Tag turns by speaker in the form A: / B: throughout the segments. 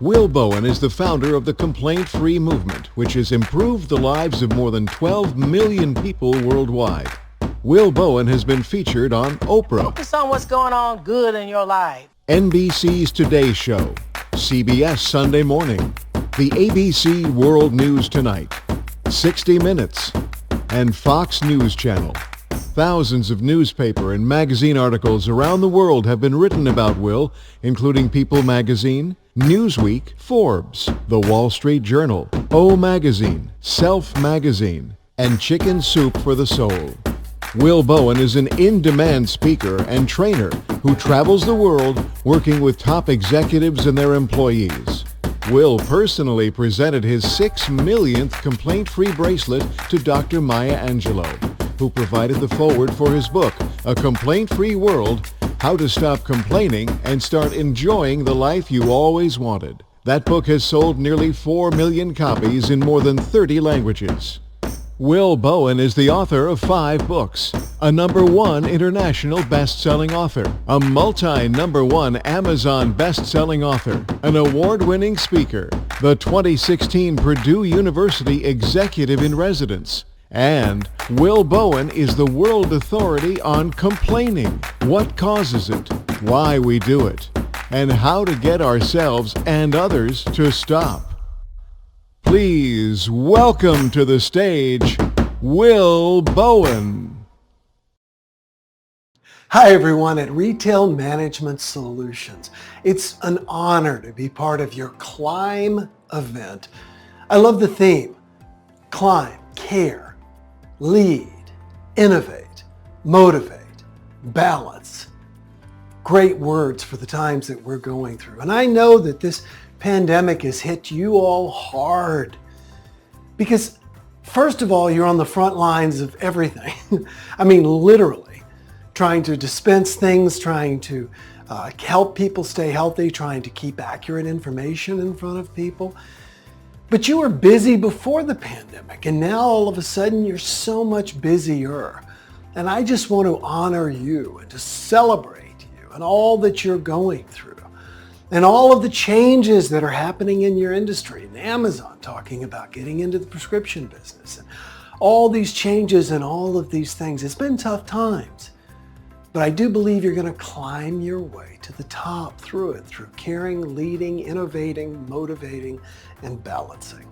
A: Will Bowen is the founder of the Complaint-Free Movement, which has improved the lives of more than 12 million people worldwide. Will Bowen has been featured on Oprah,
B: Focus on what's going on good in your life.
A: NBC's Today Show, CBS Sunday Morning, the ABC World News Tonight, 60 Minutes, and Fox News Channel. Thousands of newspaper and magazine articles around the world have been written about Will, including People magazine, Newsweek, Forbes, The Wall Street Journal, O Magazine, Self Magazine, and Chicken Soup for the Soul. Will Bowen is an in-demand speaker and trainer who travels the world working with top executives and their employees. Will personally presented his 6 millionth complaint-free bracelet to Dr. Maya Angelou, who provided the foreword for his book, A Complaint-Free World, How to Stop Complaining and Start Enjoying the Life You Always Wanted. That book has sold nearly 4 million copies in more than 30 languages. Will Bowen is the author of 5 books, a #1 international best-selling author, a multi-#1 Amazon best-selling author, an award-winning speaker, the 2016 Purdue University Executive in Residence, and Will Bowen is the world authority on complaining, what causes it, why we do it, and how to get ourselves and others to stop. Please welcome to the stage, Will Bowen.
C: Hi everyone at Retail Management Solutions. It's an honor to be part of your Climb event. I love the theme, climb, care, lead, innovate, motivate, balance. Great words for the times that we're going through. And I know that this pandemic has hit you all hard because first of all, you're on the front lines of everything. I mean, literally trying to dispense things, trying to help people stay healthy, trying to keep accurate information in front of people. But you were busy before the pandemic, and now all of a sudden you're so much busier. And I just want to honor you and to celebrate you and all that you're going through. And all of the changes that are happening in your industry, and Amazon talking about getting into the prescription business, and all these changes and all of these things. It's been tough times, but I do believe you're going to climb your way to the top through it, through caring, leading, innovating, motivating, and balancing.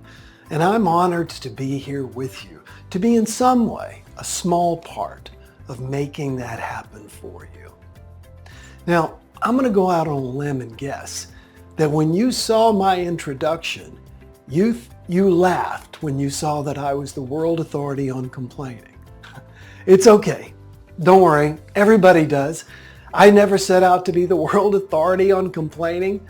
C: And I'm honored to be here with you, to be in some way a small part of making that happen for you. Now, I'm going to go out on a limb and guess that when you saw my introduction, you laughed when you saw that I was the world authority on complaining. It's okay. Don't worry. Everybody does. I never set out to be the world authority on complaining.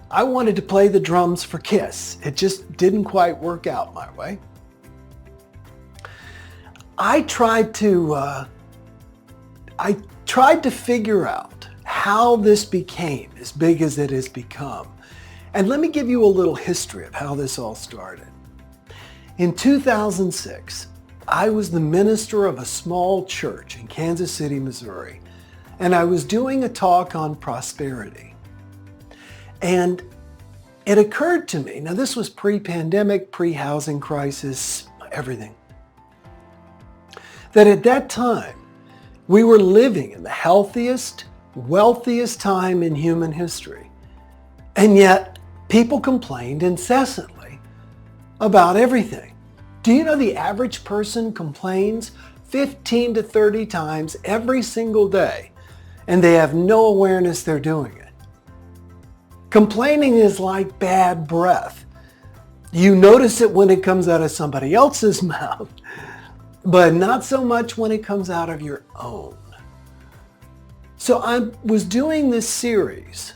C: I wanted to play the drums for Kiss. It just didn't quite work out my way. I tried to figure out how this became as big as it has become. And let me give you a little history of how this all started. In 2006, I was the minister of a small church in Kansas City, Missouri, and I was doing a talk on prosperity. And it occurred to me, now this was pre-pandemic, pre-housing crisis, everything, that at that time, we were living in the healthiest, wealthiest time in human history. And yet, people complained incessantly about everything. Do you know the average person complains 15 to 30 times every single day, and they have no awareness they're doing it? Complaining is like bad breath. You notice it when it comes out of somebody else's mouth, but not so much when it comes out of your own. So I was doing this series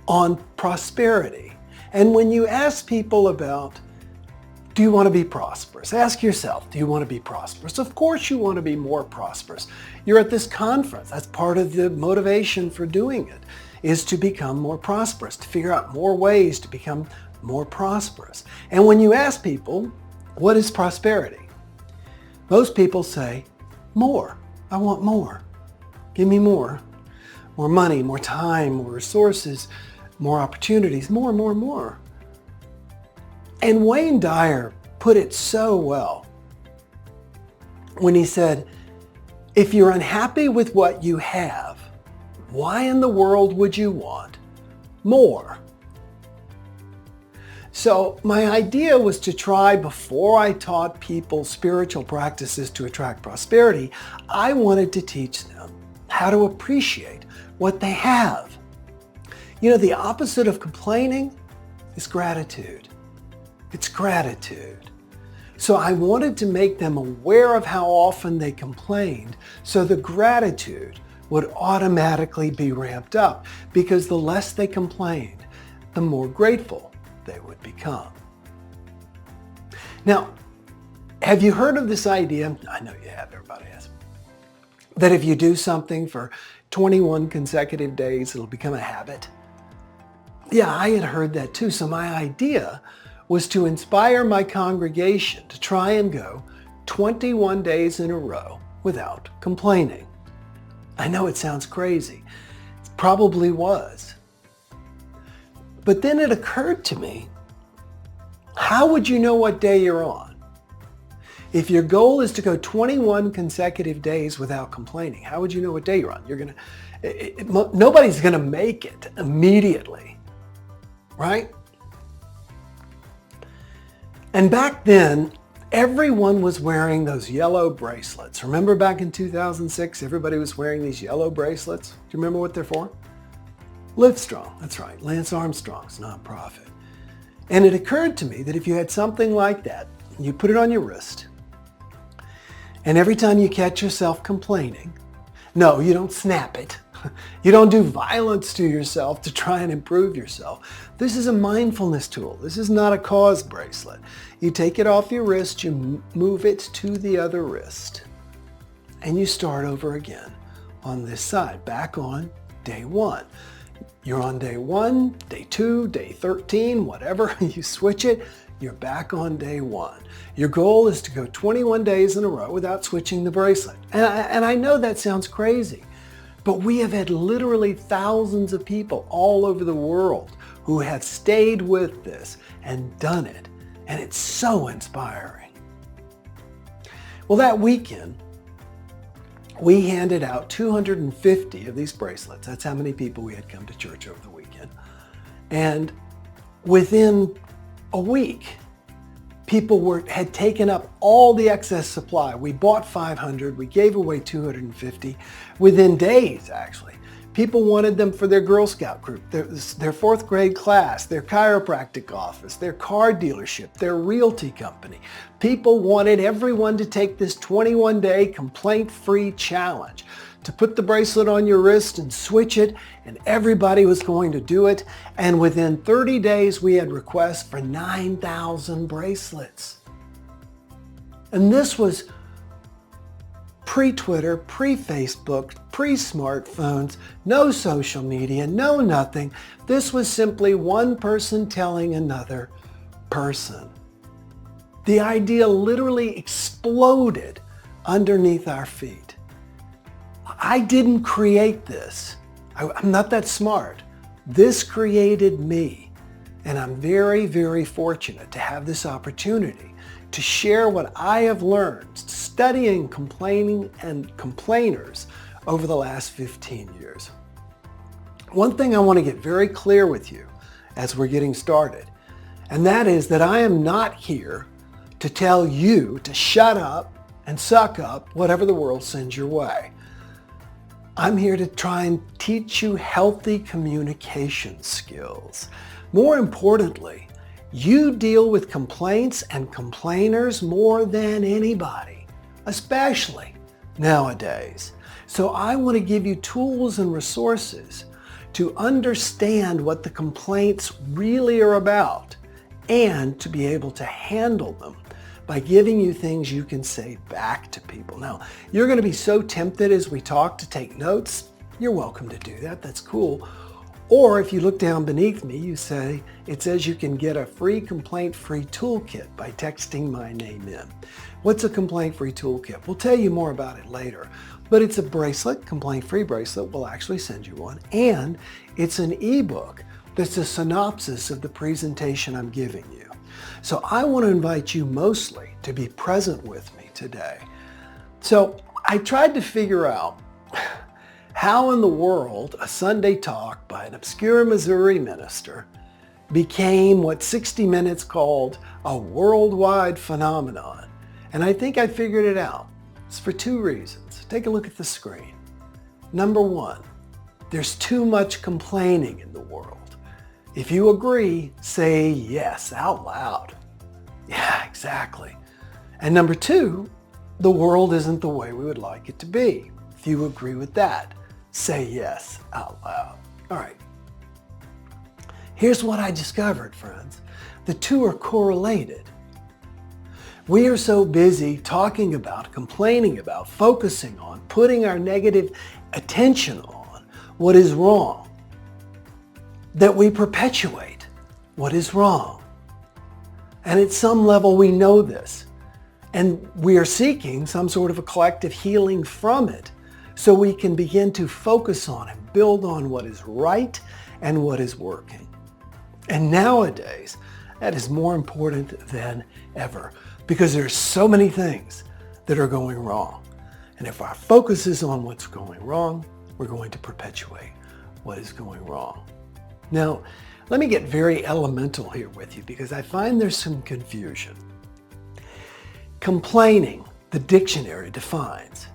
C: on prosperity. And when you ask people about, do you want to be prosperous? Ask yourself, do you want to be prosperous? Of course you want to be more prosperous. You're at this conference. That's part of the motivation for doing it, is to become more prosperous, to figure out more ways to become more prosperous. And when you ask people, what is prosperity? Most people say, more. I want more. Give me more. More money, more time, more resources, more opportunities, more and more and more. And Wayne Dyer put it so well when he said, if you're unhappy with what you have, why in the world would you want more? So my idea was to try, before I taught people spiritual practices to attract prosperity, I wanted to teach them how to appreciate what they have. You know, the opposite of complaining is gratitude. It's gratitude. So I wanted to make them aware of how often they complained, so the gratitude would automatically be ramped up, because the less they complained, the more grateful they would become. Now, have you heard of this idea? I know you have, everybody has. That if you do something for 21 consecutive days, it'll become a habit. Yeah, I had heard that too. So my idea was to inspire my congregation to try and go 21 days in a row without complaining. I know it sounds crazy. It probably was. But then it occurred to me, how would you know what day you're on? If your goal is to go 21 consecutive days without complaining, how would you know what day you're on? Nobody's going to make it immediately, right? And back then, everyone was wearing those yellow bracelets. Remember back in 2006, everybody was wearing these yellow bracelets? Do you remember what they're for? Live Strong, that's right, Lance Armstrong's nonprofit. And it occurred to me that if you had something like that, you put it on your wrist, and every time you catch yourself complaining, no, you don't snap it. You don't do violence to yourself to try and improve yourself. This is a mindfulness tool. This is not a cause bracelet. You take it off your wrist, you move it to the other wrist, and you start over again on this side, back on day one. You're on day 1, day 2, day 13, whatever, you switch it, you're back on day 1. Your goal is to go 21 days in a row without switching the bracelet. And I know that sounds crazy, but we have had literally thousands of people all over the world who have stayed with this and done it, and it's so inspiring. Well, that weekend, we handed out 250 of these bracelets. That's how many people we had come to church over the weekend. And within a week, people had taken up all the excess supply. We bought 500, we gave away 250 within days, actually. People wanted them for their Girl Scout group, their fourth grade class, their chiropractic office, their car dealership, their realty company. People wanted everyone to take this 21-day complaint-free challenge, to put the bracelet on your wrist and switch it, and everybody was going to do it. And within 30 days, we had requests for 9,000 bracelets. And this was pre-Twitter, pre-Facebook, pre-smartphones, no social media, no nothing. This was simply one person telling another person. The idea literally exploded underneath our feet. I didn't create this. I'm not that smart. This created me. And I'm very, very fortunate to have this opportunity to share what I have learned studying complaining and complainers over the last 15 years. One thing I want to get very clear with you as we're getting started, and that is that I am not here to tell you to shut up and suck up whatever the world sends your way. I'm here to try and teach you healthy communication skills. More importantly, you deal with complaints and complainers more than anybody, especially nowadays. So I want to give you tools and resources to understand what the complaints really are about and to be able to handle them by giving you things you can say back to people. Now, you're going to be so tempted as we talk to take notes. You're welcome to do that. That's cool. Or if you look down beneath me, it says you can get a free complaint-free toolkit by texting my name in. What's a complaint-free toolkit? We'll tell you more about it later. But it's a bracelet, complaint-free bracelet. We'll actually send you one. And it's an ebook that's a synopsis of the presentation I'm giving you. So I want to invite you mostly to be present with me today. So I tried to figure out how in the world a Sunday talk by an obscure Missouri minister became what 60 Minutes called a worldwide phenomenon. And I think I figured it out. It's for two reasons. Take a look at the screen. Number one, there's too much complaining in the world. If you agree, say yes out loud. Yeah, exactly. And number two, the world isn't the way we would like it to be. If you agree with that, say yes out loud. All right. Here's what I discovered, friends. The two are correlated. We are so busy talking about, complaining about, focusing on, putting our negative attention on what is wrong, that we perpetuate what is wrong. And at some level we know this, and we are seeking some sort of a collective healing from it so we can begin to focus on and build on what is right and what is working. And nowadays, that is more important than ever because there's so many things that are going wrong. And if our focus is on what's going wrong, we're going to perpetuate what is going wrong. Now, let me get very elemental here with you because I find there's some confusion. Complaining, the dictionary defines,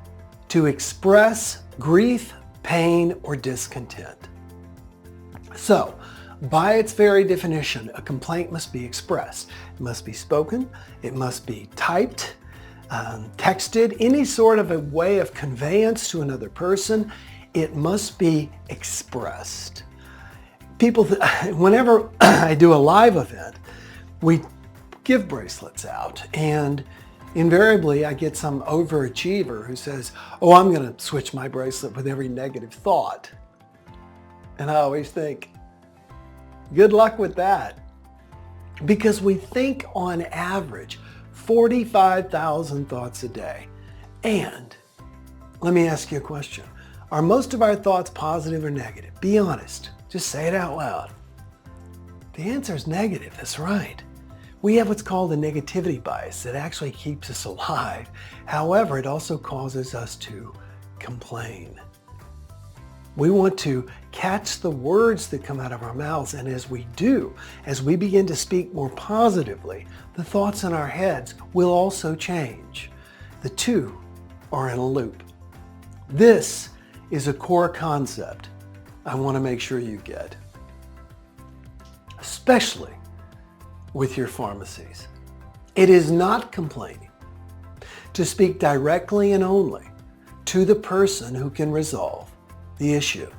C: to express grief, pain, or discontent. So, by its very definition, a complaint must be expressed. It must be spoken, it must be typed, texted, any sort of a way of conveyance to another person. It must be expressed. People, whenever I do a live event, we give bracelets out, and invariably I get some overachiever who says, oh, I'm going to switch my bracelet with every negative thought. And I always think, good luck with that. Because we think on average 45,000 thoughts a day. And let me ask you a question. Are most of our thoughts positive or negative? Be honest. Just say it out loud. The answer is negative. That's right. We have what's called a negativity bias that actually keeps us alive. However, it also causes us to complain. We want to catch the words that come out of our mouths, and as we do, as we begin to speak more positively, the thoughts in our heads will also change. The two are in a loop. This is a core concept I want to make sure you get, especially with your pharmacies. It is not complaining to speak directly and only to the person who can resolve the issue.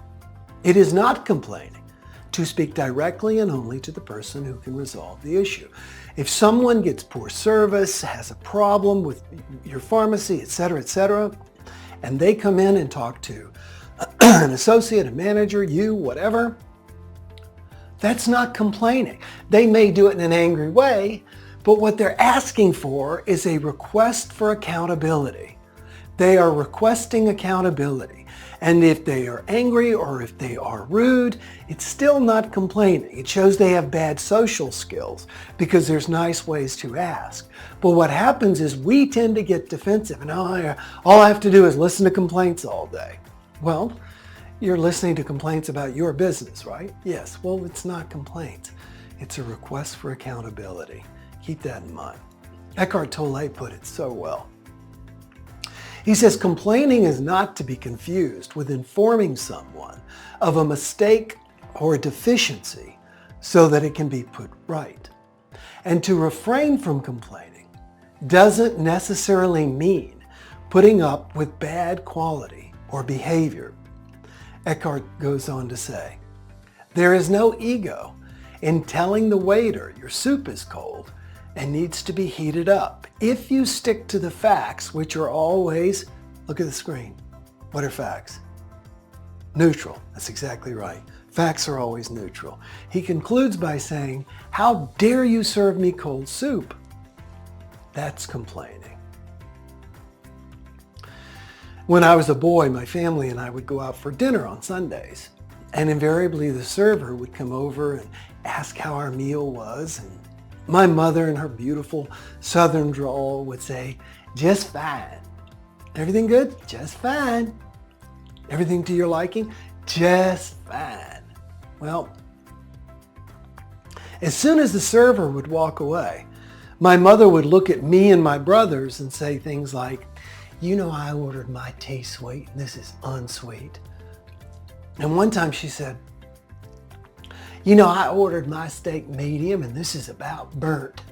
C: It is not complaining to speak directly and only to the person who can resolve the issue. If someone gets poor service, has a problem with your pharmacy, etc., and they come in and talk to an associate, a manager, you, whatever, that's not complaining. They may do it in an angry way, but what they're asking for is a request for accountability. They are requesting accountability. And if they are angry or if they are rude, it's still not complaining. It shows they have bad social skills because there's nice ways to ask. But what happens is we tend to get defensive and all I have to do is listen to complaints all day. Well, you're listening to complaints about your business, right? Yes, well, it's not complaints. It's a request for accountability. Keep that in mind. Eckhart Tolle put it so well. He says, complaining is not to be confused with informing someone of a mistake or a deficiency so that it can be put right. And to refrain from complaining doesn't necessarily mean putting up with bad quality or behavior. Eckhart goes on to say, there is no ego in telling the waiter your soup is cold and needs to be heated up. If you stick to the facts, which are always, look at the screen. What are facts? Neutral. That's exactly right. Facts are always neutral. He concludes by saying, how dare you serve me cold soup? That's complaining. When I was a boy, my family and I would go out for dinner on Sundays. And invariably the server would come over and ask how our meal was. And my mother in her beautiful Southern drawl would say, just fine. Everything good? Just fine. Everything to your liking? Just fine. Well, as soon as the server would walk away, my mother would look at me and my brothers and say things like, you know, I ordered my tea sweet and this is unsweet. And one time she said, you know, I ordered my steak medium and this is about burnt.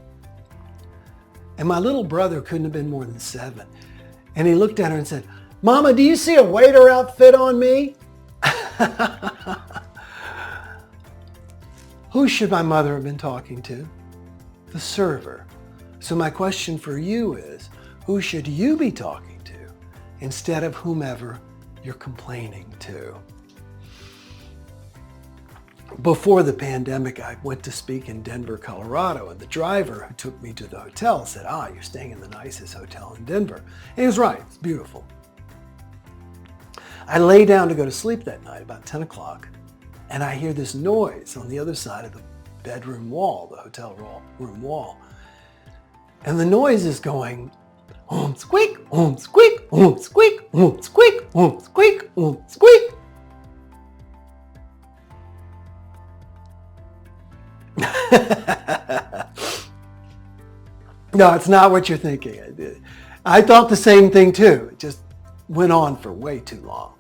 C: And my little brother couldn't have been more than 7. And he looked at her and said, Mama, do you see a waiter outfit on me? Who should my mother have been talking to? The server. So my question for you is, who should you be talking to instead of whomever you're complaining to? Before the pandemic, I went to speak in Denver, Colorado, and the driver who took me to the hotel said, you're staying in the nicest hotel in Denver. And he was right, it's beautiful. I lay down to go to sleep that night about 10 o'clock, and I hear this noise on the other side of the bedroom wall, the hotel room wall. And the noise is going, squeak, squeak, squeak, squeak, squeak, squeak. No, it's not what you're thinking. I thought the same thing too. It just went on for way too long.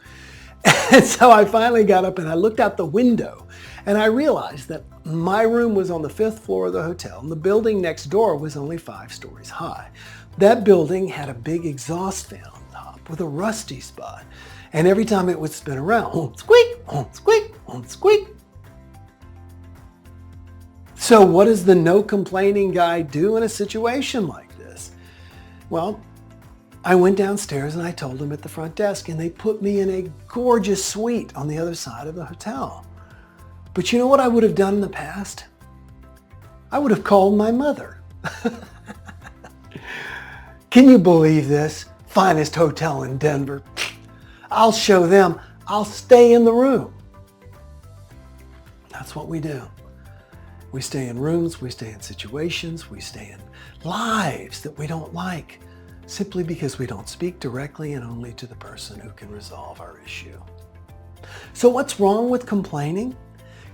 C: And so I finally got up and I looked out the window and I realized that my room was on the 5th floor of the hotel and the building next door was only 5 stories high. That building had a big exhaust fan on top with a rusty spot. And every time it would spin around, squeak, squeak, squeak. So what does the no complaining guy do in a situation like this? Well, I went downstairs and I told them at the front desk and they put me in a gorgeous suite on the other side of the hotel. But you know what I would have done in the past? I would have called my mother. Can you believe this? Finest hotel in Denver. I'll show them. I'll stay in the room. That's what we do. We stay in rooms, we stay in situations, we stay in lives that we don't like, simply because we don't speak directly and only to the person who can resolve our issue. So what's wrong with complaining?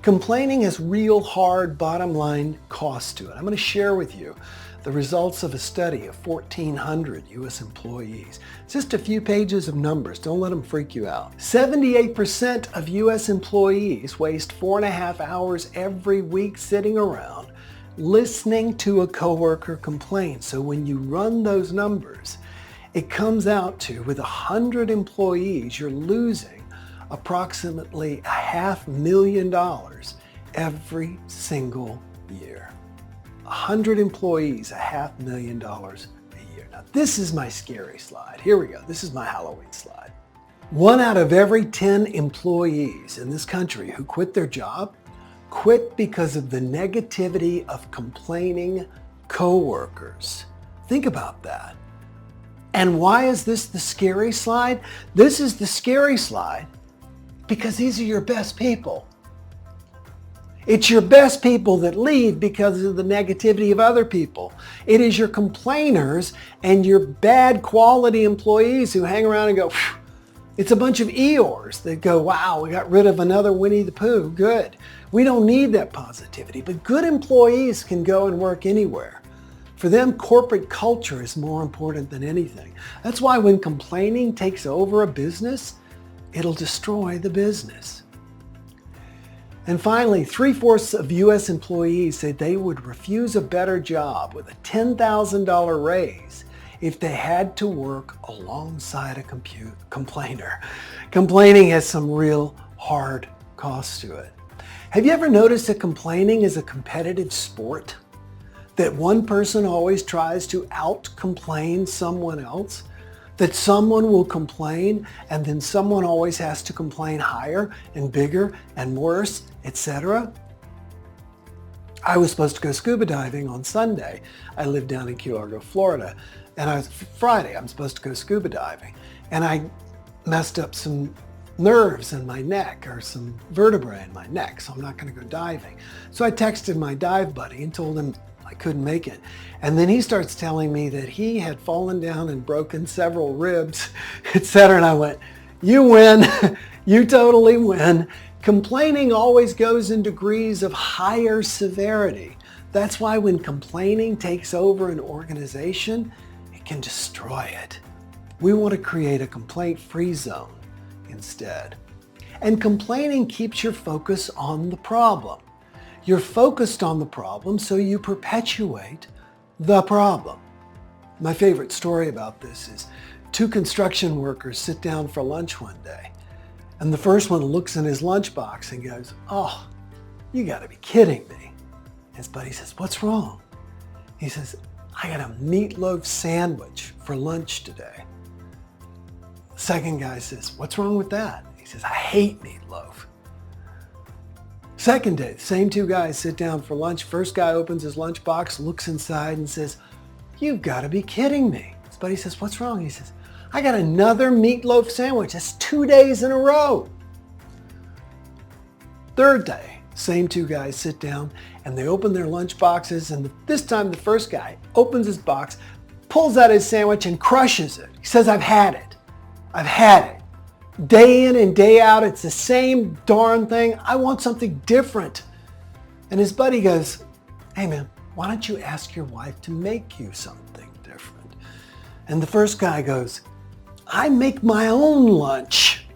C: Complaining has real hard bottom line costs to it. I'm going to share with you the results of a study of 1,400 U.S. employees. It's just a few pages of numbers. Don't let them freak you out. 78% of U.S. employees waste 4.5 hours every week sitting around listening to a coworker complain. So when you run those numbers, it comes out to, with 100 employees, you're losing approximately $500,000 every single year. 100 employees, $500,000 a year. Now this is my scary slide. Here we go. This is my Halloween slide. 1 out of every 10 employees in this country who quit their job quit because of the negativity of complaining coworkers. Think about that. And why is this the scary slide? This is the scary slide because these are your best people. It's your best people that leave because of the negativity of other people. It is your complainers and your bad quality employees who hang around and go, phew. It's a bunch of Eeyores that go, wow, we got rid of another Winnie the Pooh. Good. We don't need that positivity. But good employees can go and work anywhere. For them, corporate culture is more important than anything. That's why when complaining takes over a business, it'll destroy the business. And finally, 3/4 of U.S. employees say they would refuse a better job with a $10,000 raise if they had to work alongside a complainer. Complaining has some real hard costs to it. Have you ever noticed that complaining is a competitive sport? That one person always tries to out-complain someone else? That someone will complain and then someone always has to complain higher and bigger and worse, etc.? I was supposed to go scuba diving on Sunday. I live down in Key Largo, Florida. And Friday, I'm supposed to go scuba diving. And I messed up some nerves in my neck or some vertebrae in my neck, so I'm not going to go diving. So I texted my dive buddy and told him I couldn't make it. And then he starts telling me that he had fallen down and broken several ribs, etc. And I went, you win. You totally win. Complaining always goes in degrees of higher severity. That's why when complaining takes over an organization, it can destroy it. We want to create a complaint-free zone instead. And complaining keeps your focus on the problem. You're focused on the problem, so you perpetuate the problem. My favorite story about this is two construction workers sit down for lunch one day, and the first one looks in his lunchbox and goes, "Oh, you gotta be kidding me." His buddy says, "What's wrong?" He says, "I got a meatloaf sandwich for lunch today." The second guy says, "What's wrong with that?" He says, "I hate meatloaf." Second day, the same two guys sit down for lunch. First guy opens his lunchbox, looks inside and says, "You've got to be kidding me." His buddy says, "What's wrong?" He says, "I got another meatloaf sandwich. That's 2 days in a row." Third day, same two guys sit down and they open their lunch boxes, and this time the first guy opens his box, pulls out his sandwich and crushes it. He says, "I've had it. I've had it. Day in and day out, it's the same darn thing. I want something different." And his buddy goes, "Hey man, why don't you ask your wife to make you something different?" And the first guy goes, "I make my own lunch."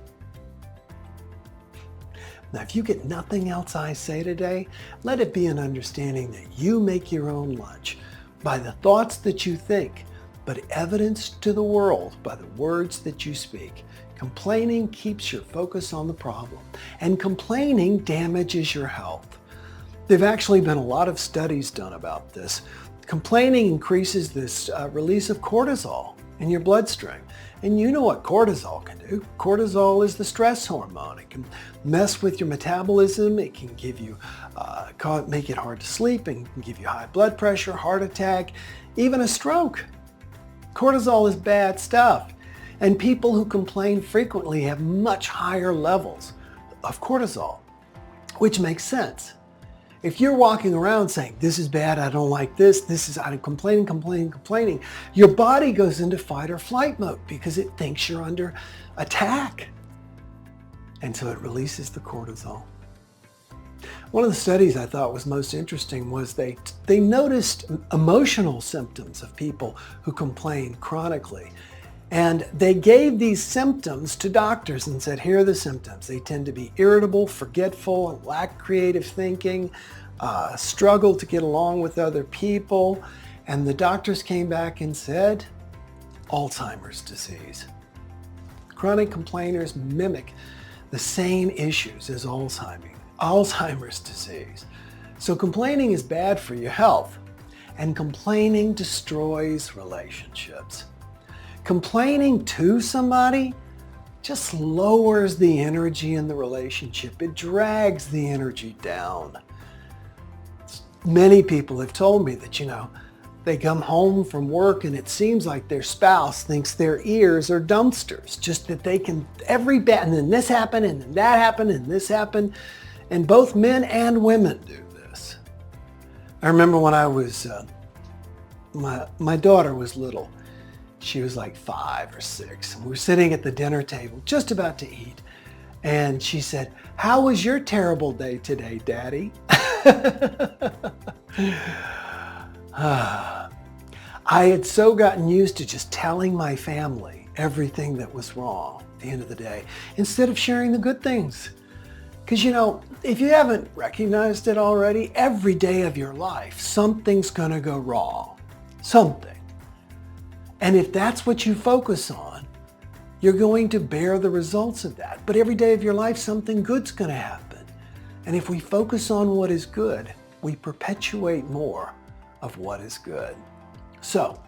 C: Now, if you get nothing else I say today, let it be an understanding that you make your own lunch by the thoughts that you think, but evidenced to the world by the words that you speak. Complaining keeps your focus on the problem, and complaining damages your health. There've actually been a lot of studies done about this. Complaining increases this release of cortisol in your bloodstream. And you know what cortisol can do. Cortisol is the stress hormone. It can mess with your metabolism. It can give you, make it hard to sleep. It can give you high blood pressure, heart attack, even a stroke. Cortisol is bad stuff. And people who complain frequently have much higher levels of cortisol, which makes sense. If you're walking around saying, "This is bad, I don't like this, I'm complaining," your body goes into fight or flight mode because it thinks you're under attack. And so it releases the cortisol. One of the studies I thought was most interesting was they noticed emotional symptoms of people who complain chronically. And they gave these symptoms to doctors and said, "Here are the symptoms." They tend to be irritable, forgetful, lack creative thinking, struggle to get along with other people. And the doctors came back and said, Alzheimer's disease. Chronic complainers mimic the same issues as Alzheimer's disease. So complaining is bad for your health, and complaining destroys relationships. Complaining to somebody just lowers the energy in the relationship. It drags the energy down. Many people have told me that, they come home from work and it seems like their spouse thinks their ears are dumpsters, just that they can and then this happened and then that happened and this happened. And both men and women do this. I remember when I was, my daughter was little. She was like 5 or 6. And we were sitting at the dinner table, just about to eat. And she said, "How was your terrible day today, Daddy?" I had so gotten used to just telling my family everything that was wrong at the end of the day, instead of sharing the good things. Because, if you haven't recognized it already, every day of your life, something's going to go wrong. Something. And if that's what you focus on, you're going to bear the results of that. But every day of your life, something good's going to happen. And if we focus on what is good, we perpetuate more of what is good. So,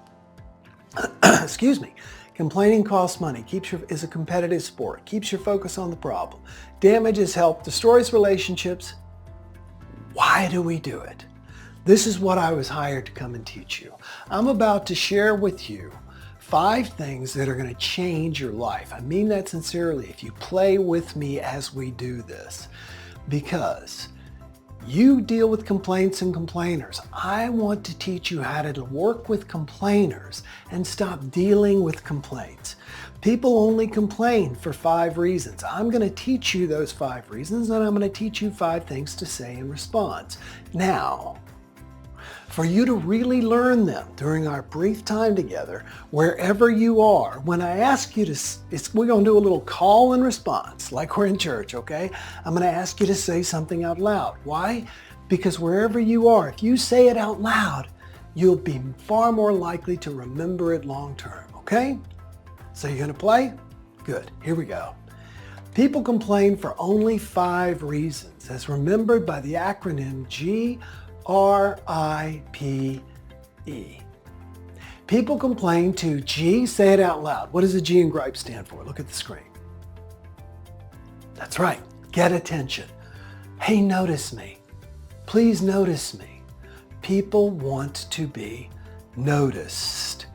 C: complaining costs money, is a competitive sport, keeps your focus on the problem, damages health, destroys relationships. Why do we do it? This is what I was hired to come and teach you. I'm about to share with you 5 things that are going to change your life. I mean that sincerely if you play with me as we do this, because you deal with complaints and complainers. I want to teach you how to work with complainers and stop dealing with complaints. People only complain for 5 reasons. I'm going to teach you those 5 reasons, and I'm going to teach you 5 things to say in response. Now, for you to really learn them during our brief time together, wherever you are, when I ask you to, we're going to do a little call and response, like we're in church, okay? I'm going to ask you to say something out loud. Why? Because wherever you are, if you say it out loud, you'll be far more likely to remember it long term, okay? So you're going to play? Good. Here we go. People complain for only 5 reasons, as remembered by the acronym GRIPE. People complain to G, say it out loud. What does the G in gripe stand for? Look at the screen. That's right, get attention. Hey, notice me. Please notice me. People want to be noticed.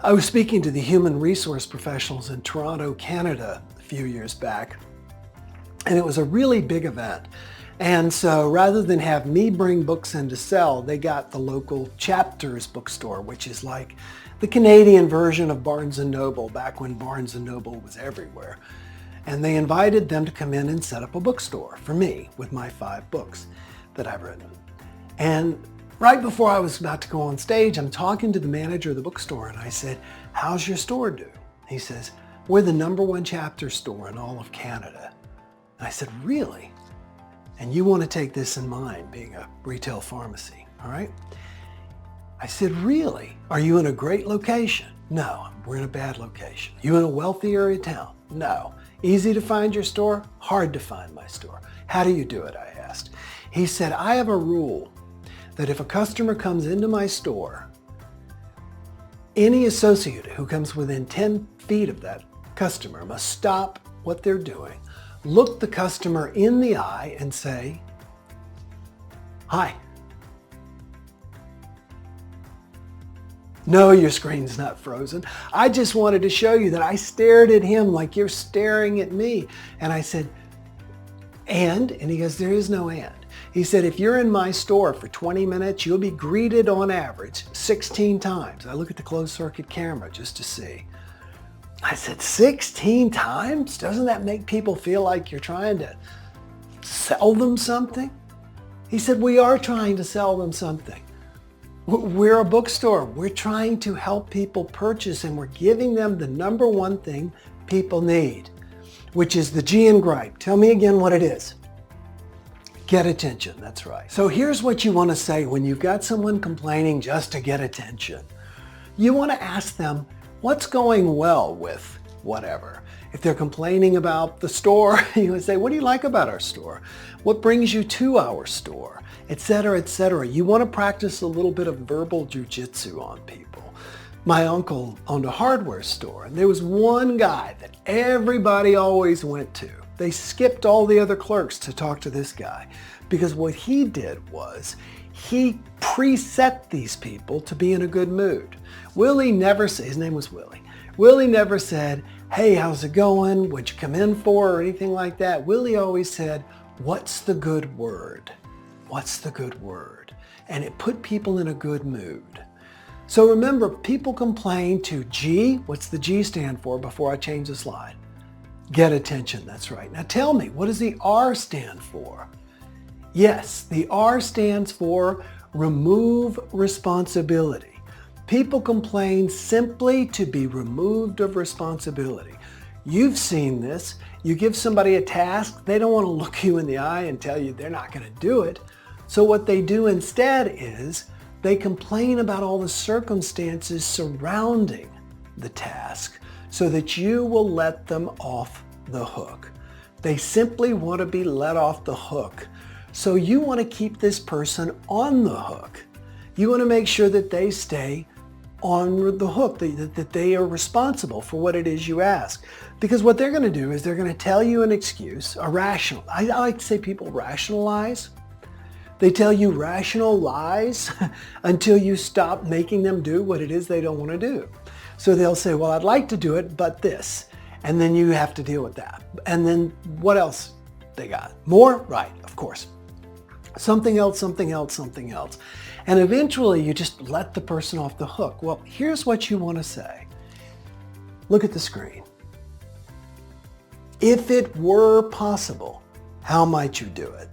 C: I was speaking to the human resource professionals in Toronto, Canada a few years back, and it was a really big event. And so rather than have me bring books in to sell, they got the local Chapters bookstore, which is like the Canadian version of Barnes & Noble back when Barnes & Noble was everywhere. And they invited them to come in and set up a bookstore for me with my 5 books that I've written. And right before I was about to go on stage, I'm talking to the manager of the bookstore, and I said, "How's your store do?" He says, "We're the #1 chapter store in all of Canada." And I said, "Really? And you want to take this in mind, being a retail pharmacy, all right?" I said, "Really? Are you in a great location?" "No, we're in a bad location." "You in a wealthy area of town?" "No." "Easy to find your store?" "Hard to find my store." "How do you do it?" I asked. He said, "I have a rule that if a customer comes into my store, any associate who comes within 10 feet of that customer must stop what they're doing, look the customer in the eye and say, 'Hi.'" No, your screen's not frozen. I just wanted to show you that I stared at him like you're staring at me. And I said, and he goes, "There is no and." He said, "If you're in my store for 20 minutes, you'll be greeted on average 16 times. I look at the closed circuit camera just to see. I said, 16 times? Doesn't that make people feel like you're trying to sell them something? He said, "We are trying to sell them something. We're a bookstore. We're trying to help people purchase, and we're giving them the #1 thing people need, which is the G in gripe." Tell me again what it is. Get attention, that's right. So here's what you want to say when you've got someone complaining just to get attention. You want to ask them, what's going well with whatever. If they're complaining about the store, you would say, "What do you like about our store? What brings you to our store?" Etc., etc. You want to practice a little bit of verbal jujitsu on people. My uncle owned a hardware store, and there was one guy that everybody always went to. They skipped all the other clerks to talk to this guy, because what he did was he preset these people to be in a good mood. Willie never said, his name was Willie. Willie never said, "Hey, how's it going? What'd you come in for?" or anything like that. Willie always said, "What's the good word? What's the good word?" And it put people in a good mood. So remember, people complain to G. What's the G stand for before I change the slide? Get attention, that's right. Now tell me, what does the R stand for? Yes, the R stands for remove responsibility. People complain simply to be removed of responsibility. You've seen this. You give somebody a task, they don't want to look you in the eye and tell you they're not going to do it. So what they do instead is they complain about all the circumstances surrounding the task so that you will let them off the hook. They simply want to be let off the hook. So you want to keep this person on the hook. You want to make sure that they stay on the hook, that they are responsible for what it is you ask. Because what they're going to do is they're going to tell you an excuse, a rational. I like to say people rationalize. They tell you rational lies until you stop making them do what it is they don't want to do. So they'll say, well, I'd like to do it, but this. And then you have to deal with that. And then what else they got? More? Right, of course. Something else, something else, something else. And eventually you just let the person off the hook. Well, here's what you want to say. Look at the screen. If it were possible, how might you do it?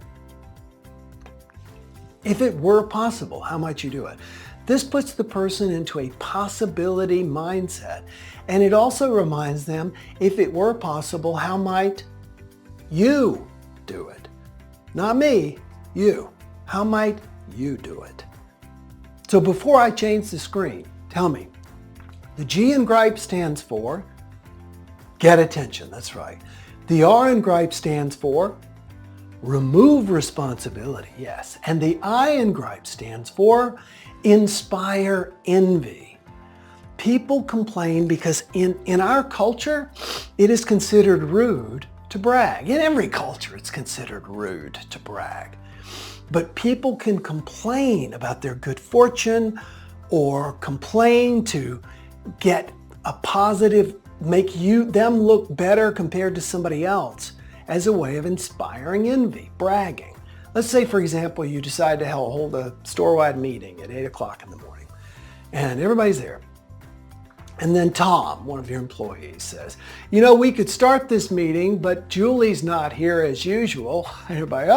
C: If it were possible, how might you do it? This puts the person into a possibility mindset. And it also reminds them, if it were possible, how might you do it? Not me, you. How might you do it? So before I change the screen, tell me, the G in gripe stands for get attention, that's right. The R in gripe stands for remove responsibility, yes. And the I in gripe stands for inspire envy. People complain because in our culture, it is considered rude to brag. In every culture, it's considered rude to brag. But people can complain about their good fortune or complain to get a positive, make them look better compared to somebody else as a way of inspiring envy, bragging. Let's say, for example, you decide to hold a store-wide meeting at 8 o'clock in the morning and everybody's there. And then Tom, one of your employees, says, you know, we could start this meeting, but Julie's not here as usual. Everybody,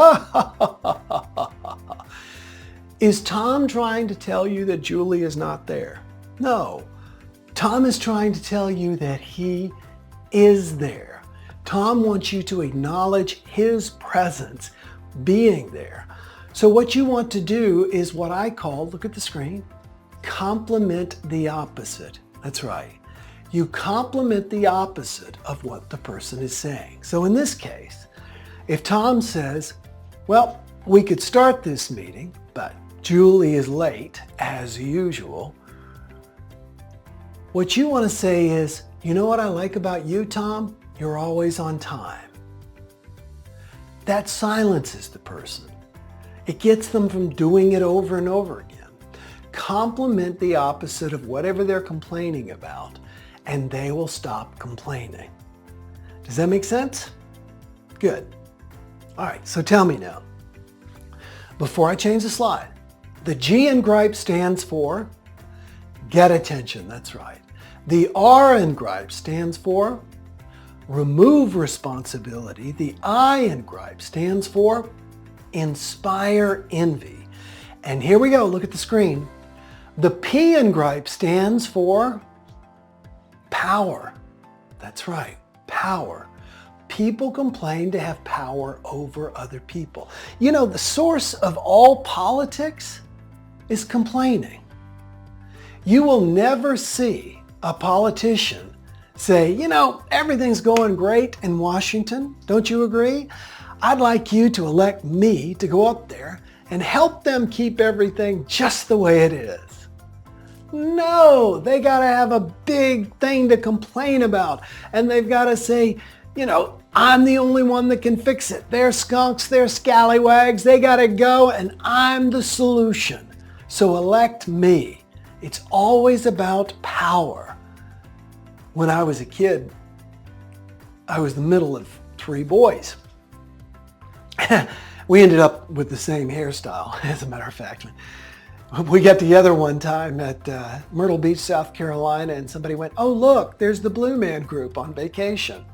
C: Is Tom trying to tell you that Julie is not there? No. Tom is trying to tell you that he is there. Tom wants you to acknowledge his presence being there. So what you want to do is what I call, look at the screen, compliment the opposite. That's right. You compliment the opposite of what the person is saying. So in this case, if Tom says, well, we could start this meeting, but Julie is late as usual, what you want to say is, you know what I like about you, Tom? You're always on time. That silences the person. It gets them from doing it over and over again. Compliment the opposite of whatever they're complaining about, and they will stop complaining. Does that make sense? Good. All right, so tell me now, before I change the slide, the G in gripe stands for get attention, that's right. The R in gripe stands for remove responsibility. The I in gripe stands for inspire envy. And here we go, look at the screen. The P in gripe stands for power. That's right, power. People complain to have power over other people. You know, the source of all politics is complaining. You will never see a politician say, you know, everything's going great in Washington. Don't you agree? I'd like you to elect me to go up there and help them keep everything just the way it is. No, they got to have a big thing to complain about. And they've got to say, you know, I'm the only one that can fix it. They're skunks, they're scallywags, they got to go, and I'm the solution. So elect me. It's always about power. When I was a kid, I was the middle of 3 boys. We ended up with the same hairstyle, as a matter of fact. We got together one time at Myrtle Beach, South Carolina, and somebody went, oh, look, there's the Blue Man Group on vacation.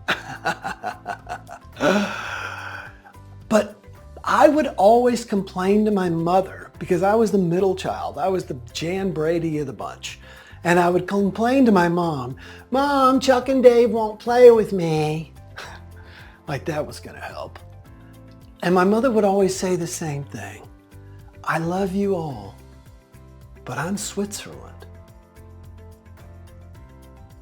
C: But I would always complain to my mother because I was the middle child. I was the Jan Brady of the bunch. And I would complain to my mom, Mom, Chuck and Dave won't play with me. Like that was going to help. And my mother would always say the same thing. I love you all, but I'm Switzerland.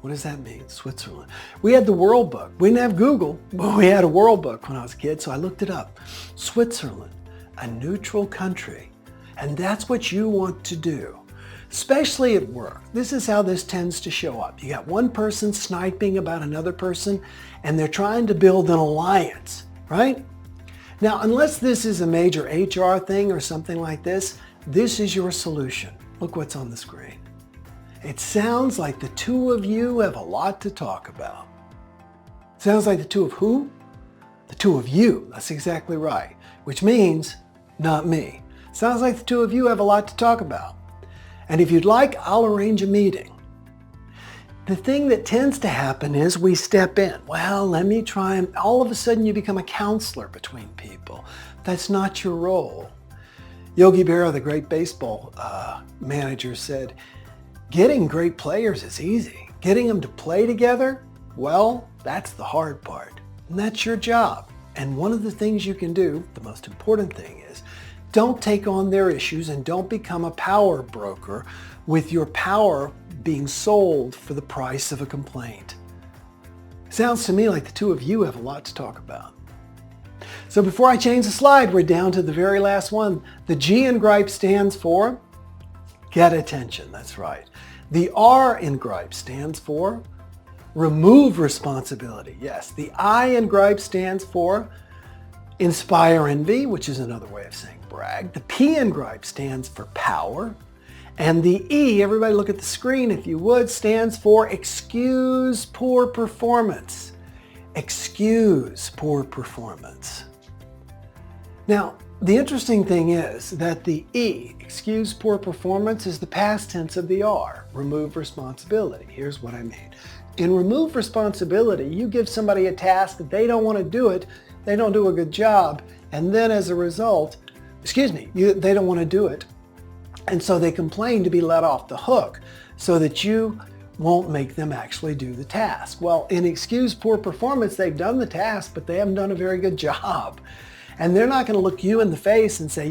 C: What does that mean, Switzerland? We had the World Book. We didn't have Google, but we had a World Book when I was a kid, so I looked it up. Switzerland, a neutral country. And that's what you want to do, especially at work. This is how this tends to show up. You got one person sniping about another person, and they're trying to build an alliance, right? Now, unless this is a major HR thing or something like this, this is your solution. Look what's on the screen. It sounds like the two of you have a lot to talk about. Sounds like the two of who? The two of you. That's exactly right. Which means not me. Sounds like the two of you have a lot to talk about. And if you'd like, I'll arrange a meeting. The thing that tends to happen is we step in. Well, let me try, and all of a sudden you become a counselor between people. That's not your role. Yogi Berra, the great baseball manager, said, getting great players is easy. Getting them to play together, well, that's the hard part. And that's your job. And one of the things you can do, the most important thing is, don't take on their issues and don't become a power broker with your power being sold for the price of a complaint. Sounds to me like the two of you have a lot to talk about. So before I change the slide, we're down to the very last one. The G in gripe stands for get attention. That's right. The R in gripe stands for remove responsibility. Yes, the I in gripe stands for inspire envy, which is another way of saying brag. The P in gripe stands for power. And the E, everybody look at the screen if you would, stands for excuse poor performance. Excuse poor performance. Now, the interesting thing is that the E, excuse poor performance, is the past tense of the R, remove responsibility. Here's what I mean. In remove responsibility, you give somebody a task that they don't want to do it, they don't do a good job, and then as a result, they don't want to do it, and so they complain to be let off the hook so that you won't make them actually do the task. Well, in excuse poor performance, they've done the task, but they haven't done a very good job. And they're not going to look you in the face and say,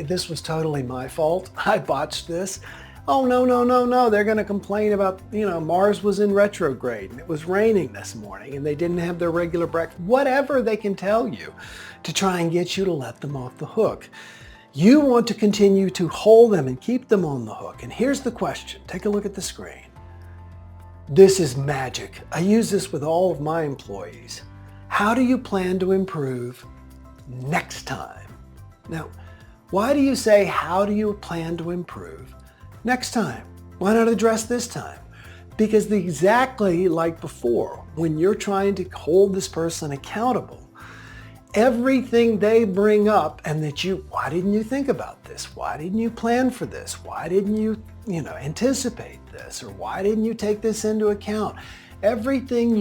C: this was totally my fault. I botched this. Oh, no. They're going to complain about, Mars was in retrograde and it was raining this morning and they didn't have their regular breakfast. Whatever they can tell you to try and get you to let them off the hook. You want to continue to hold them and keep them on the hook. And here's the question. Take a look at the screen. This is magic. I use this with all of my employees. How do you plan to improve next time? Now, why do you say, how do you plan to improve next time? Why not address this time? Because exactly like before, when you're trying to hold this person accountable, everything they bring up and why didn't you think about this? Why didn't you plan for this? Why didn't you, anticipate this? Or why didn't you take this into account? Everything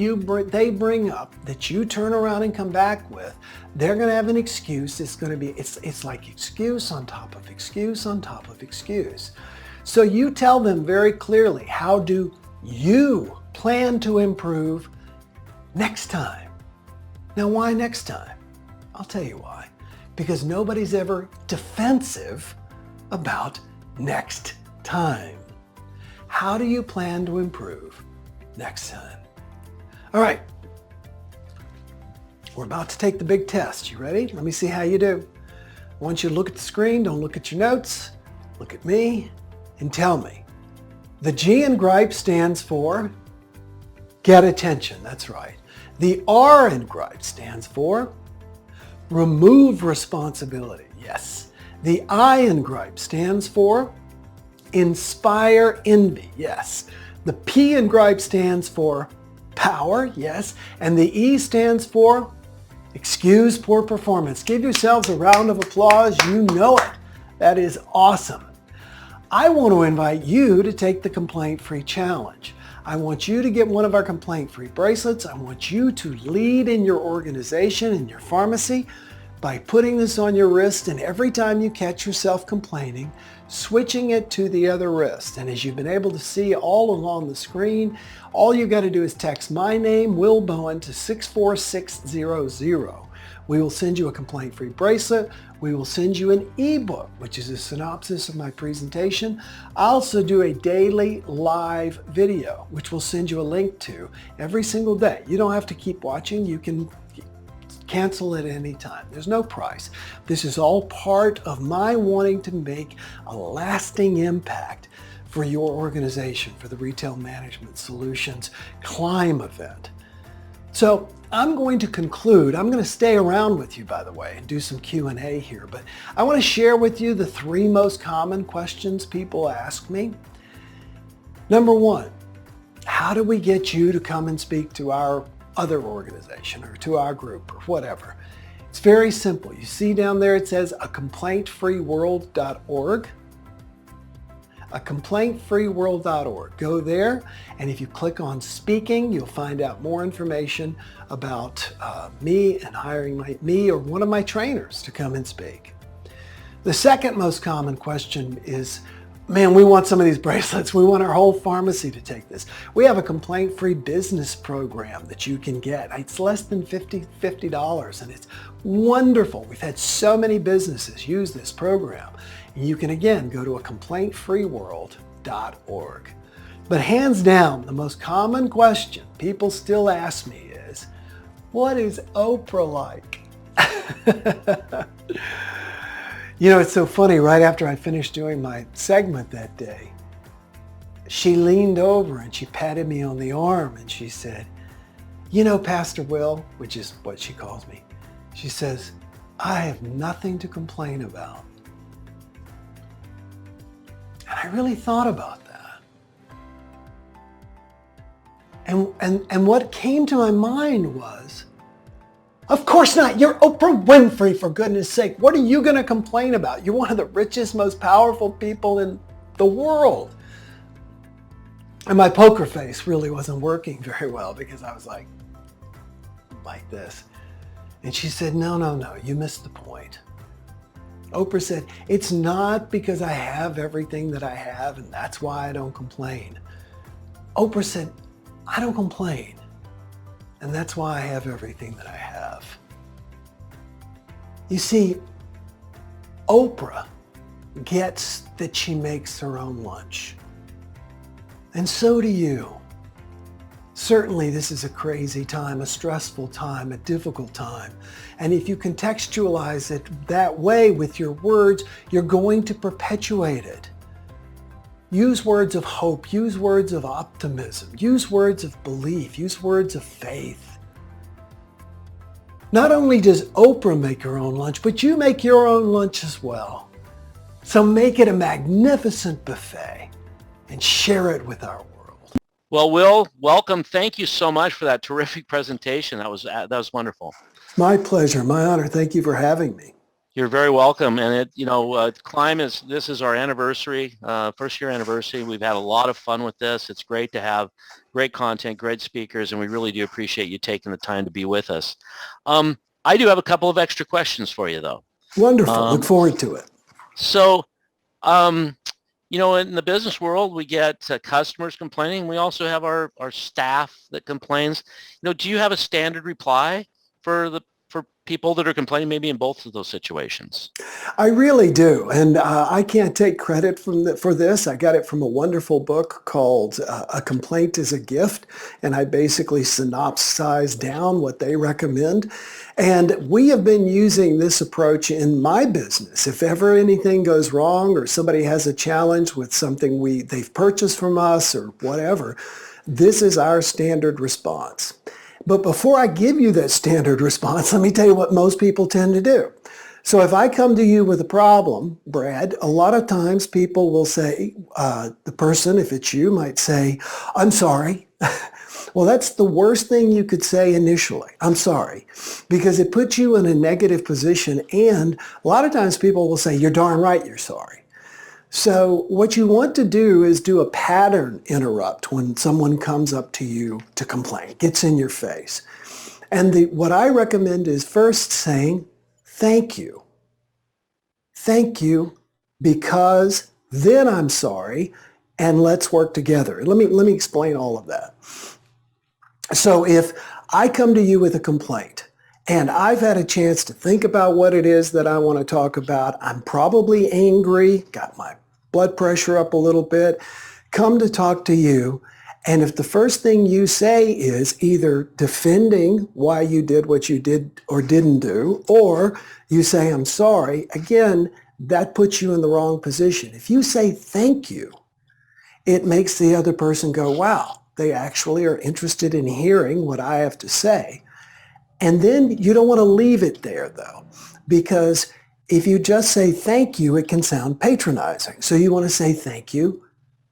C: they bring up that you turn around and come back with, they're going to have an excuse. It's like excuse on top of excuse on top of excuse. So you tell them very clearly, how do you plan to improve next time? Now, why next time? I'll tell you why. Because nobody's ever defensive about next time. How do you plan to improve next time? All right. We're about to take the big test. You ready? Let me see how you do. I want you to look at the screen. Don't look at your notes. Look at me and tell me. The G in gripe stands for get attention. That's right. The R in gripe stands for remove responsibility. Yes. The I in gripe stands for inspire envy. Yes. The P in gripe stands for power. Yes. And the E stands for excuse poor performance. Give yourselves a round of applause. You know it. That is awesome. I want to invite you to take the complaint-free challenge. I want you to get one of our complaint-free bracelets. I want you to lead in your organization, in your pharmacy, by putting this on your wrist, and every time you catch yourself complaining, switching it to the other wrist. And as you've been able to see all along the screen, all you got to do is text my name, Will Bowen, to 64600. We will send you a complaint-free bracelet. We will send you an ebook, which is a synopsis of my presentation. I also do a daily live video, which we'll send you a link to every single day. You don't have to keep watching. You can cancel at any time. There's no price. This is all part of my wanting to make a lasting impact for your organization, for the Retail Management Solutions Climb event. So I'm going to conclude. I'm going to stay around with you, by the way, and do some Q&A here, but I want to share with you the 3 most common questions people ask me. Number one, how do we get you to come and speak to our other organization or to our group or whatever? It's very simple. You see down there it says acomplaintfreeworld.org. acomplaintfreeworld.org. Go there, and if you click on speaking, you'll find out more information about me and hiring me or one of my trainers to come and speak. The second most common question is, man, we want some of these bracelets. We want our whole pharmacy to take this. We have a complaint-free business program that you can get. It's less than $50, and it's wonderful. We've had so many businesses use this program. And you can, again, go to acomplaintfreeworld.org. But hands down, the most common question people still ask me is, what is Oprah like? You know, it's so funny. Right after I finished doing my segment that day, she leaned over and she patted me on the arm and she said, you know, Pastor Will, which is what she calls me, she says, I have nothing to complain about. And I really thought about that. And what came to my mind was, of course not. You're Oprah Winfrey, for goodness sake. What are you going to complain about? You're one of the richest, most powerful people in the world. And my poker face really wasn't working very well because I was like this. And she said, no, you missed the point. Oprah said, it's not because I have everything that I have and that's why I don't complain. Oprah said, I don't complain. And that's why I have everything that I have. You see, Oprah gets that she makes her own lunch. And so do you. Certainly this is a crazy time, a stressful time, a difficult time. And if you contextualize it that way with your words, you're going to perpetuate it. Use words of hope, use words of optimism, use words of belief, use words of faith. Not only does Oprah make her own lunch, but you make your own lunch as well. So make it a magnificent buffet and share it with our world.
D: Well, Will, welcome. Thank you so much for that terrific presentation. That was wonderful.
C: My pleasure, my honor. Thank you for having me.
D: You're very welcome. And Climb this is our anniversary, first year anniversary. We've had a lot of fun with this. It's great to have great content, great speakers, and we really do appreciate you taking the time to be with us. I do have a couple of extra questions for you, though.
C: Wonderful. Look forward to it.
D: So, in the business world, we get customers complaining. We also have our staff that complains. Do you have a standard reply for people that are complaining, maybe in both of those situations?
C: I really do. And I can't take credit for this. I got it from a wonderful book called A Complaint is a Gift. And I basically synopsize down what they recommend. And we have been using this approach in my business. If ever anything goes wrong or somebody has a challenge with something they've purchased from us or whatever, this is our standard response. But before I give you that standard response, let me tell you what most people tend to do. So if I come to you with a problem, Brad, a lot of times people will say, the person, if it's you, might say, I'm sorry. Well, that's the worst thing you could say initially. I'm sorry, because it puts you in a negative position. And a lot of times people will say, you're darn right, you're sorry. So what you want to do is do a pattern interrupt when someone comes up to you to complain, gets in your face. And what I recommend is first saying, thank you. Thank you, because then I'm sorry, and let's work together. Let me explain all of that. So if I come to you with a complaint, and I've had a chance to think about what it is that I want to talk about, I'm probably angry, got my blood pressure up a little bit, come to talk to you. And if the first thing you say is either defending why you did what you did or didn't do, or you say, I'm sorry, again, that puts you in the wrong position. If you say thank you, it makes the other person go, wow, they actually are interested in hearing what I have to say. And then you don't want to leave it there, though, because if you just say thank you, it can sound patronizing. So you want to say thank you,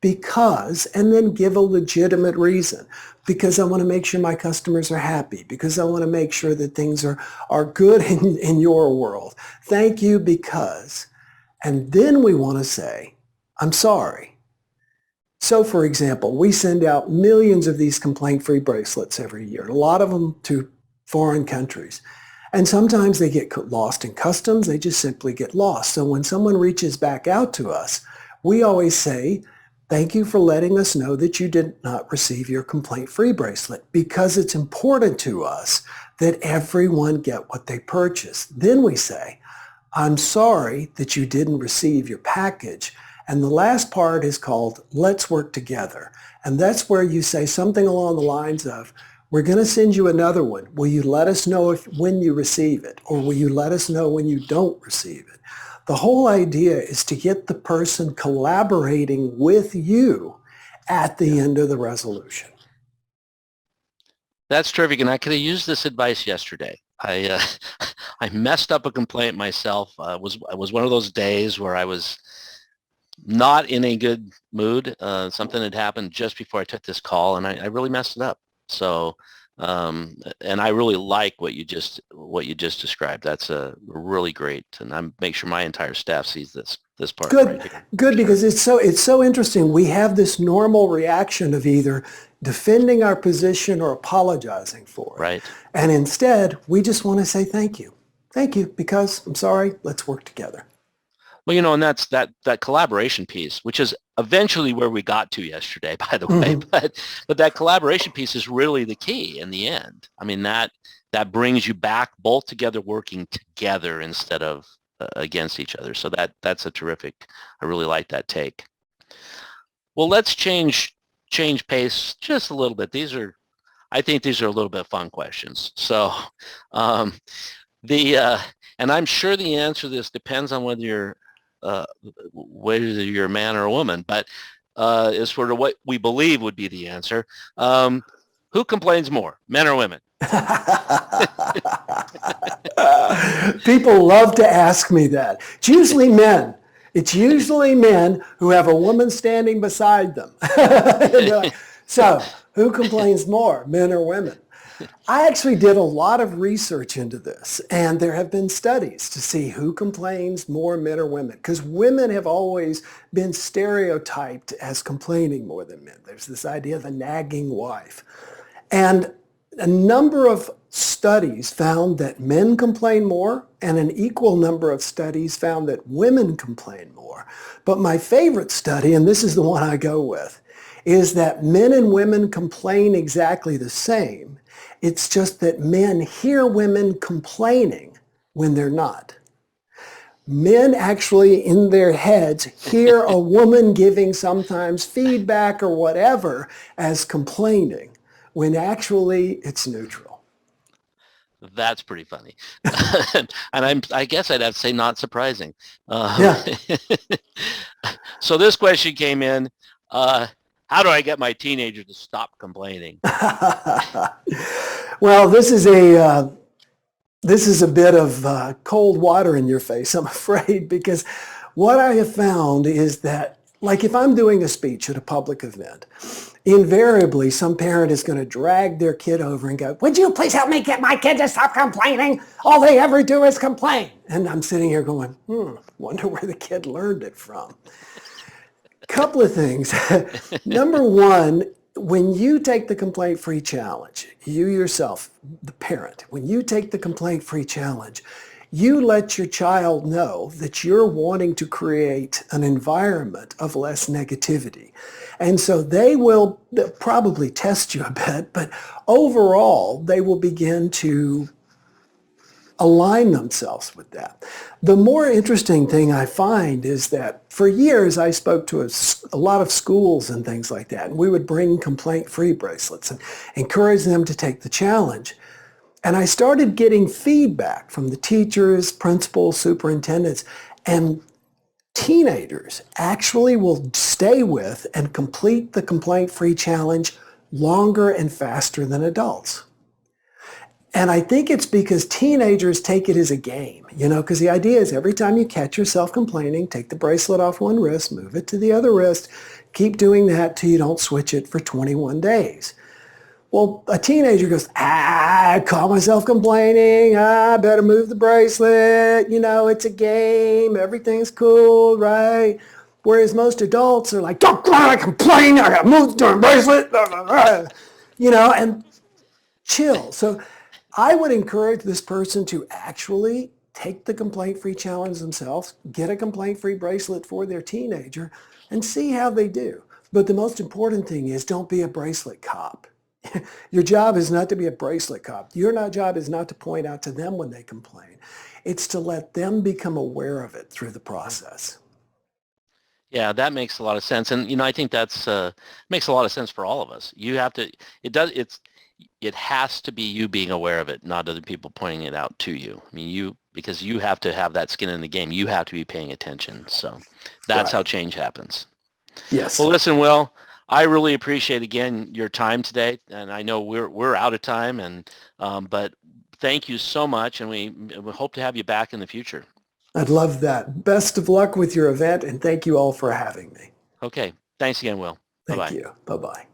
C: because, and then give a legitimate reason. Because I want to make sure my customers are happy. Because I want to make sure that things are good in your world. Thank you because. And then we want to say, I'm sorry. So for example, we send out millions of these complaint-free bracelets every year, a lot of them to foreign countries. And sometimes they get lost in customs. They just simply get lost. So when someone reaches back out to us, we always say, thank you for letting us know that you did not receive your complaint-free bracelet, because it's important to us that everyone get what they purchased. Then we say, I'm sorry that you didn't receive your package. And the last part is called, let's work together. And that's where you say something along the lines of, we're going to send you another one. Will you let us know when you receive it? Or will you let us know when you don't receive it? The whole idea is to get the person collaborating with you at the end of the resolution.
D: That's terrific, and I could have used this advice yesterday. I I messed up a complaint myself. It was one of those days where I was not in a good mood. Something had happened just before I took this call, and I really messed it up. So, and I really like what you just described. That's a really great, and I make sure my entire staff sees this part.
C: Good,
D: right here.
C: good, because it's so interesting. We have this normal reaction of either defending our position or apologizing for it.
D: Right.
C: And instead, we just want to say thank you. Thank you, because I'm sorry, let's work together.
D: Well, and that's that collaboration piece, which is eventually where we got to yesterday, by the way. But that collaboration piece is really the key in the end. I mean, that brings you back both together, working together instead of against each other. So that's a terrific. I really like that take. Well, let's change pace just a little bit. I think these are a little bit fun questions. So and I'm sure the answer to this depends on whether you're a man or a woman, but is sort of what we believe would be the answer. Who complains more, men or women?
C: People love to ask me that. It's usually men. It's usually men who have a woman standing beside them. Like, so, who complains more, men or women? I actually did a lot of research into this, and there have been studies to see who complains more, men or women, because women have always been stereotyped as complaining more than men. There's this idea of the nagging wife. And a number of studies found that men complain more, and an equal number of studies found that women complain more. But my favorite study, and this is the one I go with, is that men and women complain exactly the same. It's just that men hear women complaining when they're not. Men actually in their heads hear a woman giving sometimes feedback or whatever as complaining, when actually it's neutral.
D: That's pretty funny. And I guess I'd have to say not surprising.
C: Yeah.
D: So this question came in, how do I get my teenager to stop complaining?
C: Well, this is a bit of cold water in your face, I'm afraid, because what I have found is that, like if I'm doing a speech at a public event, invariably some parent is going to drag their kid over and go, would you please help me get my kid to stop complaining? All they ever do is complain. And I'm sitting here going, wonder where the kid learned it from. Couple of things. Number one, when you take the complaint-free challenge, you yourself, the parent, when you take the complaint-free challenge, you let your child know that you're wanting to create an environment of less negativity. And so they'll probably test you a bit, but overall, they will begin to align themselves with that. The more interesting thing I find is that for years I spoke to a lot of schools and things like that, and we would bring complaint-free bracelets and encourage them to take the challenge. And I started getting feedback from the teachers, principals, superintendents, and teenagers actually will stay with and complete the complaint-free challenge longer and faster than adults. And I think it's because teenagers take it as a game, because the idea is every time you catch yourself complaining, take the bracelet off one wrist, move it to the other wrist, keep doing that till you don't switch it for 21 days. Well, a teenager goes, I caught myself complaining. I better move the bracelet. It's a game. Everything's cool, right? Whereas most adults are like, don't complain. I got to move the bracelet. And chill. So I would encourage this person to actually take the complaint-free challenge themselves, get a complaint-free bracelet for their teenager, and see how they do. But the most important thing is don't be a bracelet cop. Your job is not to be a bracelet cop. Your job is not to point out to them when they complain. It's to let them become aware of it through the process.
D: Yeah, that makes a lot of sense. And, I think that's makes a lot of sense for all of us. You have to, it has to be you being aware of it, not other people pointing it out to you. I mean, because you have to have that skin in the game. You have to be paying attention. So that's how change happens.
C: Yes.
D: Well, listen, Will, I really appreciate, again, your time today. And I know we're out of time, but thank you so much. And we hope to have you back in the future.
C: I'd love that. Best of luck with your event, and thank you all for having me.
D: Okay. Thanks again, Will. Bye-bye.
C: Thank you. Bye-bye.